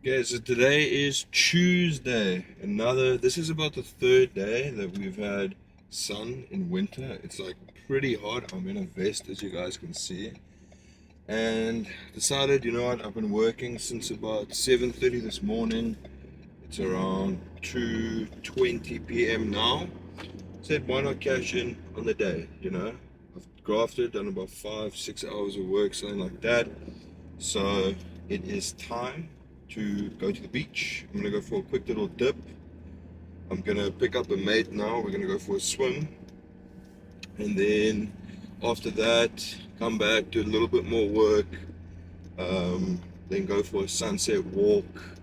Okay, so today is Tuesday. This is about the third day that we've had sun in winter. It's like pretty hot. I'm in a vest, as you guys can see. And decided, you know what, I've been working since about 7:30 this morning. It's around 2:20 p.m. now. Said, why not cash in on the day, you know? I've grafted, done about 5, 6 hours of work, something like that. So it is time to go to the beach. I'm gonna go for a quick little dip. I'm gonna pick up a mate now. We're gonna go for a swim, and then after that, come back, do a little bit more work, then go for a sunset walk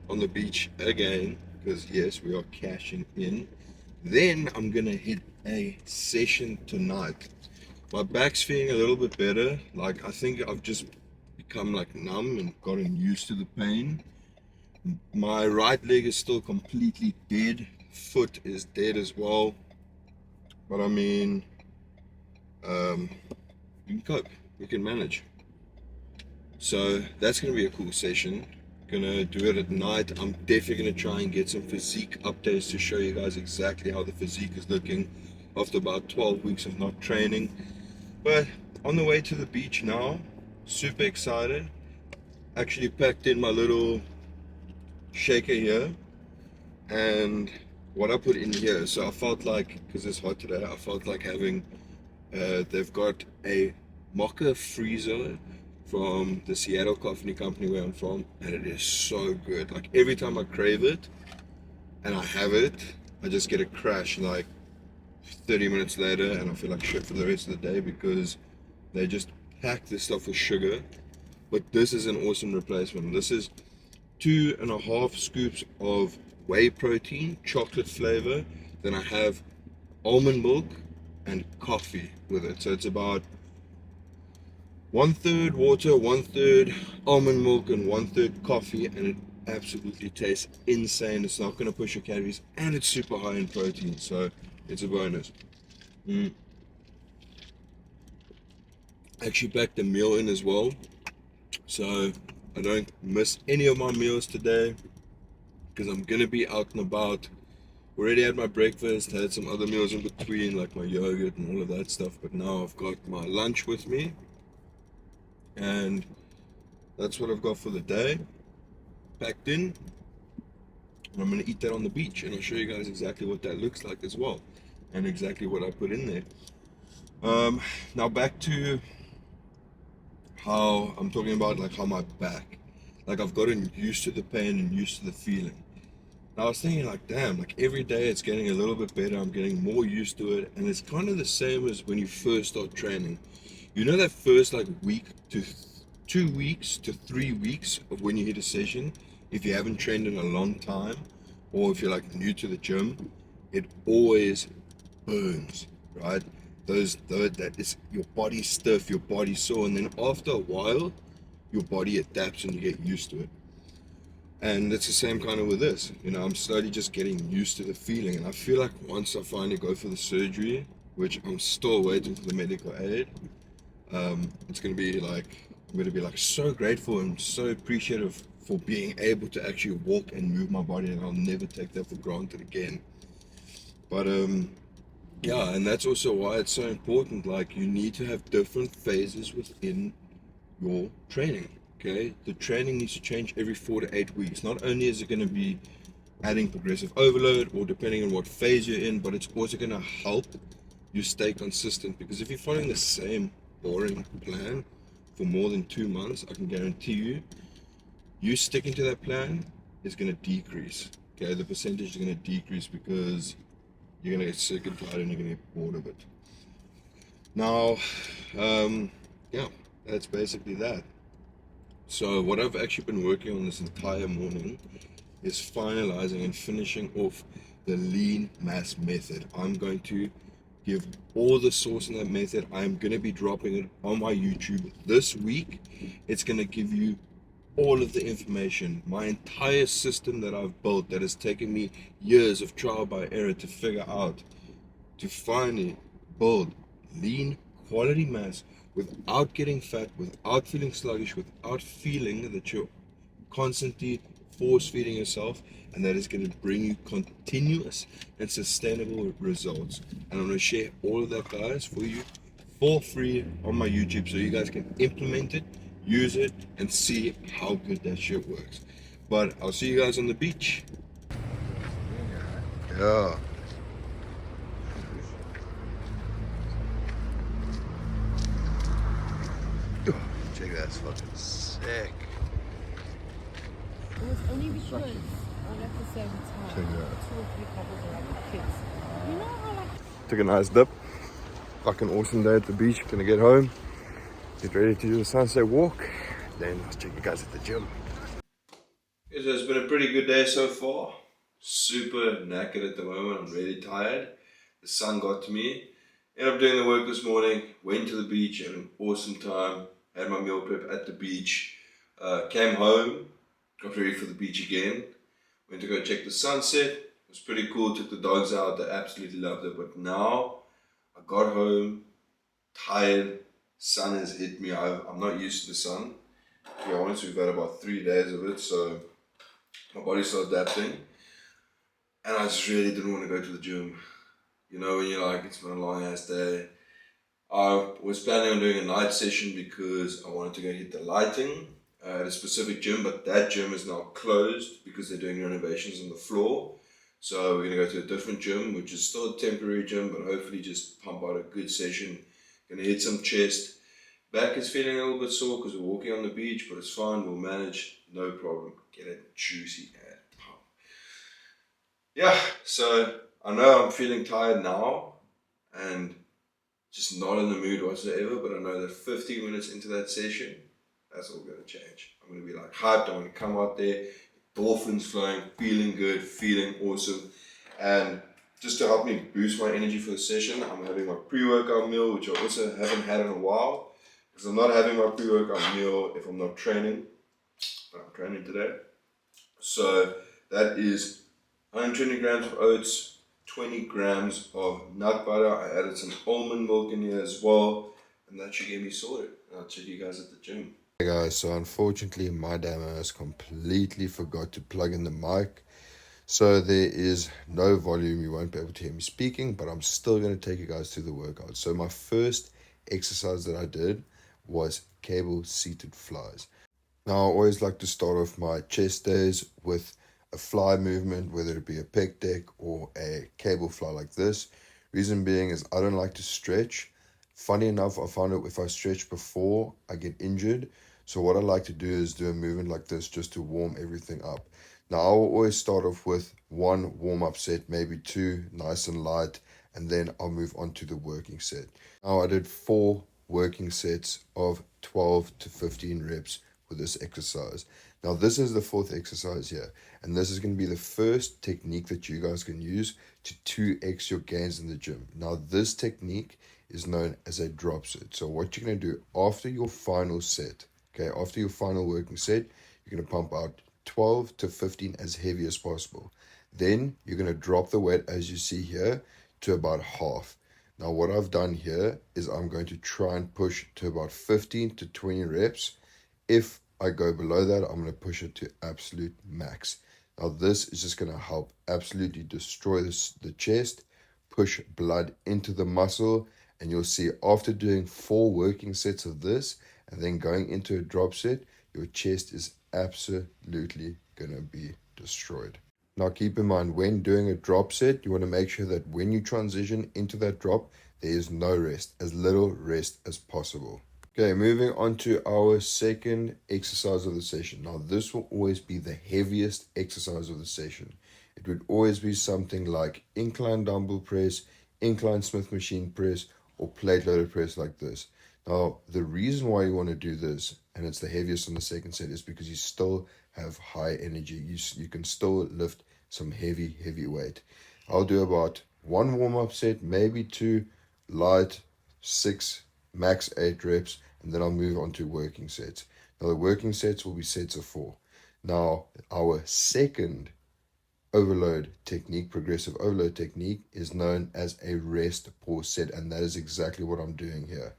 on the beach again, because yes, we are cashing in. Then I'm gonna hit a session tonight. My back's feeling a little bit better. Like, I think I've just become like numb and gotten used to the pain. My right leg is still completely dead. Foot is dead as well. But I mean, um, we can cope. We can manage. So that's gonna be a cool session. Gonna do it at night. I'm definitely gonna try and get some physique updates to show you guys exactly how the physique is looking after about 12 weeks of not training. But on the way to the beach now, super excited. Actually packed in my little shaker here, and what I put in here, so I felt like, because it's hot today, I felt like having, they've got a mocha freezer from the Seattle coffee company where I'm from, and it is so good. Like, every time I crave it and I have it, I just get a crash like 30 minutes later, and I feel like shit for the rest of the day because they just pack this stuff with sugar. But this is an awesome replacement. This is 2.5 scoops of whey protein, chocolate flavor. Then I have almond milk and coffee with it. So it's about 1/3 water, 1/3 almond milk, and 1/3 coffee, and it absolutely tastes insane. It's not going to push your calories, and it's super high in protein, so it's a bonus. Actually packed the meal in as well, so I don't miss any of my meals today because I'm gonna be out and about. Already had my breakfast, had some other meals in between, like my yogurt and all of that stuff, but now I've got my lunch with me, and that's what I've got for the day, packed in, and I'm gonna eat that on the beach, and I'll show you guys exactly what that looks like as well, and exactly what I put in there. Now back to how I'm talking about, like how my back, like I've gotten used to the pain and used to the feeling. I was thinking, like, damn, like every day it's getting a little bit better. I'm getting more used to it. And it's kind of the same as when you first start training. You know, that first like week to 2 weeks to 3 weeks of when you hit a session, if you haven't trained in a long time, or if you're like new to the gym, it always burns, right? That is your body stiff, your body sore, and then after a while, your body adapts and you get used to it. And it's the same kind of with this. You know, I'm slowly just getting used to the feeling. And I feel like once I finally go for the surgery, which I'm still waiting for the medical aid, it's going to be like, I'm going to be like so grateful and so appreciative for being able to actually walk and move my body. And I'll never take that for granted again. But yeah, and that's also why it's so important. Like, you need to have different phases within your training. Okay, the training needs to change every 4 to 8 weeks. Not only is it going to be adding progressive overload, or depending on what phase you're in, but it's also going to help you stay consistent. Because if you're following the same boring plan for more than 2 months, I can guarantee you sticking to that plan is going to decrease. Okay, the percentage is going to decrease because you're going to get sick and tired and you're going to get bored of it. Now, yeah, that's basically that. So what I've actually been working on this entire morning is finalizing and finishing off the lean mass method. I'm going to give all the source in that method. I'm going to be dropping it on my YouTube this week. It's going to give you all of the information, my entire system that I've built that has taken me years of trial by error to figure out, to finally build lean quality mass without getting fat, without feeling sluggish, without feeling that you're constantly force feeding yourself, and that is going to bring you continuous and sustainable results. And I'm going to share all of that, guys, for you for free on my YouTube, so you guys can implement it, use it, and see how good that shit works. But I'll see you guys on the beach. Yeah. Check that, it's fucking sick. It was only because all at the same time, Check that. 2 or 3 couples are like kids. You know how like Took a nice dip. Fucking awesome day at the beach. Gonna get home, get ready to do the sunset walk. Then I'll check you guys at the gym. Okay, so it's been a pretty good day so far. Super knackered at the moment. I'm really tired. The sun got to me. Ended up doing the work this morning. Went to the beach, had an awesome time. Had my meal prep at the beach. Came home, got ready for the beach again. Went to go check the sunset. It was pretty cool. Took the dogs out. They absolutely loved it. But now I got home, tired. Sun has hit me. I'm not used to the sun. To be honest, we've had about 3 days of it, so my body's still adapting. And I just really didn't want to go to the gym. You know, when you're like, it's been a long ass day. I was planning on doing a night session because I wanted to go hit the lighting at a specific gym, but that gym is now closed because they're doing renovations on the floor. So we're going to go to a different gym, which is still a temporary gym, but hopefully just pump out a good session. Going to hit some chest. Back is feeling a little bit sore because we're walking on the beach, but it's fine. We'll manage. No problem. Get it juicy and pump. Yeah, so I know I'm feeling tired now and just not in the mood whatsoever, but I know that 15 minutes into that session, that's all going to change. I'm going to be like hyped. I'm going to come out there, dolphins flowing, feeling good, feeling awesome. And just to help me boost my energy for the session, I'm having my pre-workout meal, which I also haven't had in a while. Because I'm not having my pre-workout meal if I'm not training, but I'm training today. So that is 120 grams of oats, 20 grams of nut butter. I added some almond milk in here as well, and that should get me sorted. I'll check you guys at the gym. Hey guys, so unfortunately my demo has completely forgot to plug in the mic. So there is no volume, you won't be able to hear me speaking, but I'm still going to take you guys through the workout. So my first exercise that I did was cable seated flies. Now I always like to start off my chest days with a fly movement, whether it be a pec deck or a cable fly like this. Reason being is I don't like to stretch. Funny enough, I found out if I stretch before I get injured. So what I like to do is do a movement like this just to warm everything up. Now I will always start off with 1 warm-up set, maybe 2, nice and light, and then I'll move on to the working set. Now I did 4 working sets of 12 to 15 reps with this exercise. Now this is the 4th exercise here, and this is going to be the first technique that you guys can use to 2x your gains in the gym. Now this technique is known as a drop set. So what you're going to do after your final set, okay, after your final working set, you're going to pump out 12 to 15 as heavy as possible. Then you're going to drop the weight, as you see here, to about half. Now what I've done here is I'm going to try and push to about 15 to 20 reps. If I go below that, I'm going to push it to absolute max. Now this is just going to help absolutely destroy the chest, push blood into the muscle, and you'll see after doing 4 working sets of this and then going into a drop set, your chest is absolutely going to be destroyed. Now keep in mind, when doing a drop set, you want to make sure that when you transition into that drop, there is no rest, as little rest as possible. Okay, moving on to our second exercise of the session. Now this will always be the heaviest exercise of the session. It would always be something like incline dumbbell press, incline Smith machine press, or plate loaded press like this. Now the reason why you want to do this, and it's the heaviest on the second set, is because you still have high energy. You can still lift some heavy weight. I'll do about 1 warm-up set, maybe 2 light, 6, max 8 reps, and then I'll move on to working sets. Now the working sets will be sets of 4. Now our second overload technique, progressive overload technique, is known as a rest pause set, and that is exactly what I'm doing here.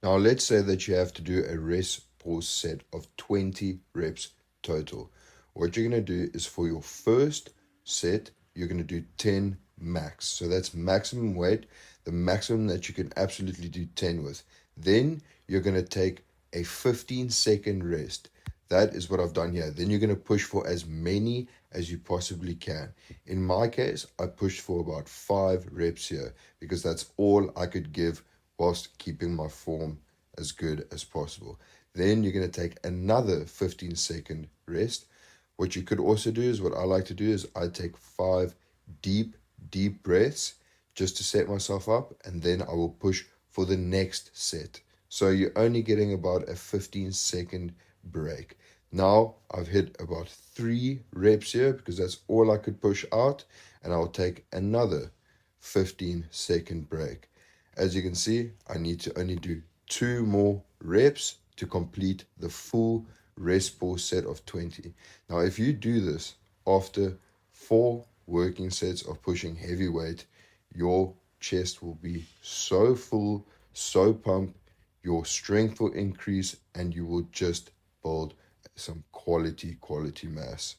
Now let's say that you have to do a rest pause set of 20 reps total. What you're going to do is for your first set, you're going to do 10 max. So that's maximum weight, the maximum that you can absolutely do 10 with. Then you're going to take a 15-second rest. That is what I've done here. Then you're going to push for as many as you possibly can. In my case, I pushed for about 5 reps here because that's all I could give whilst keeping my form as good as possible. Then you're going to take another 15-second rest. What you could also do is what I like to do is I take 5 deep breaths just to set myself up, and then I will push for the next set. So you're only getting about a 15-second break. Now I've hit about 3 reps here because that's all I could push out, and I'll take another 15-second break. As you can see, I need to only do 2 more reps to complete the full rest pause set of 20. Now, if you do this after 4 working sets of pushing heavy weight, your chest will be so full, so pumped, your strength will increase, and you will just build some quality mass.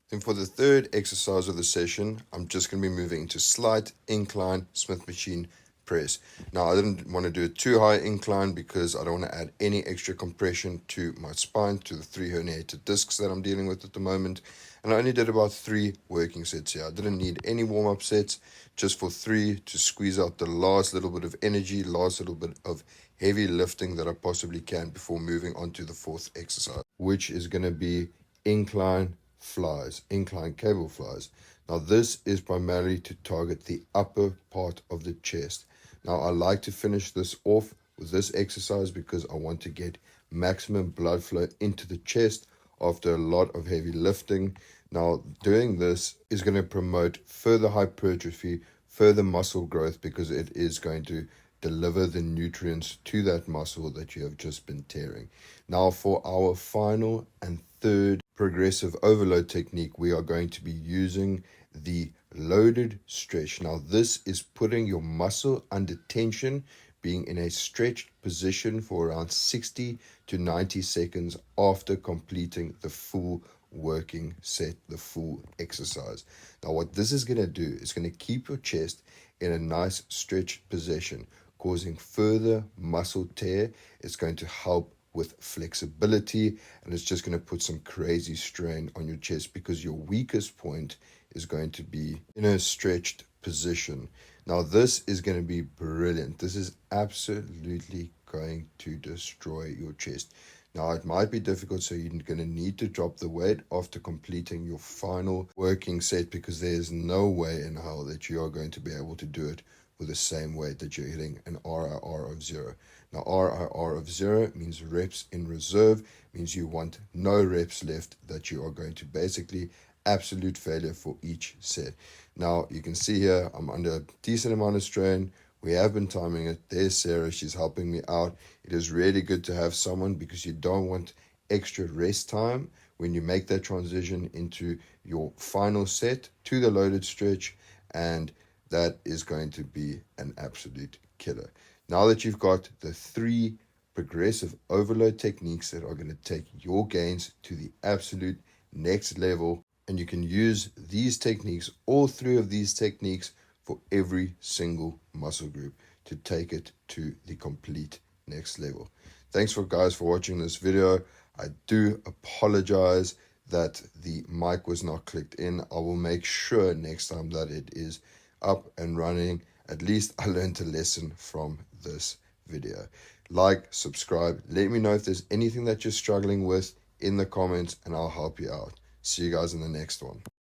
Then for the third exercise of the session, I'm just going to be moving into slight incline Smith machine press. Now, I didn't want to do a too high incline because I don't want to add any extra compression to my spine, to the 3 herniated discs that I'm dealing with at the moment. And I only did about 3 working sets here. I didn't need any warm-up sets, just for 3 to squeeze out the last little bit of energy, last little bit of heavy lifting that I possibly can before moving on to the 4th exercise, which is going to be incline flies, incline cable flies. Now, this is primarily to target the upper part of the chest. Now, I like to finish this off with this exercise because I want to get maximum blood flow into the chest after a lot of heavy lifting. Now, doing this is going to promote further hypertrophy, further muscle growth, because it is going to deliver the nutrients to that muscle that you have just been tearing. Now, for our final and third progressive overload technique, we are going to be using the loaded stretch. Now, this is putting your muscle under tension, being in a stretched position for around 60 to 90 seconds after completing the full working set, the full exercise. Now, what this is going to do is going to keep your chest in a nice stretched position, causing further muscle tear. It's going to help with flexibility, and it's just going to put some crazy strain on your chest because your weakest point is going to be in a stretched position. Now, this is going to be brilliant. This is absolutely going to destroy your chest. Now, it might be difficult, so you're going to need to drop the weight after completing your final working set, because there's no way in hell that you are going to be able to do it with the same weight that you're hitting an RIR of 0. Now, RIR of 0 means reps in reserve, means you want no reps left, that you are going to basically absolute failure for each set. Now, you can see here, I'm under a decent amount of strain. We have been timing it. There's Sarah, she's helping me out. It is really good to have someone because you don't want extra rest time when you make that transition into your final set to the loaded stretch, and that is going to be an absolute killer. Now that you've got the 3 progressive overload techniques that are going to take your gains to the absolute next level, and you can use these techniques, all 3 of these techniques, for every single muscle group to take it to the complete next level. Thanks for watching this video. I do apologize that the mic was not clicked in. I will make sure next time that it is up and running. At least I learned a lesson from this video. Like, subscribe, let me know if there's anything that you're struggling with in the comments, and I'll help you out. See you guys in the next one.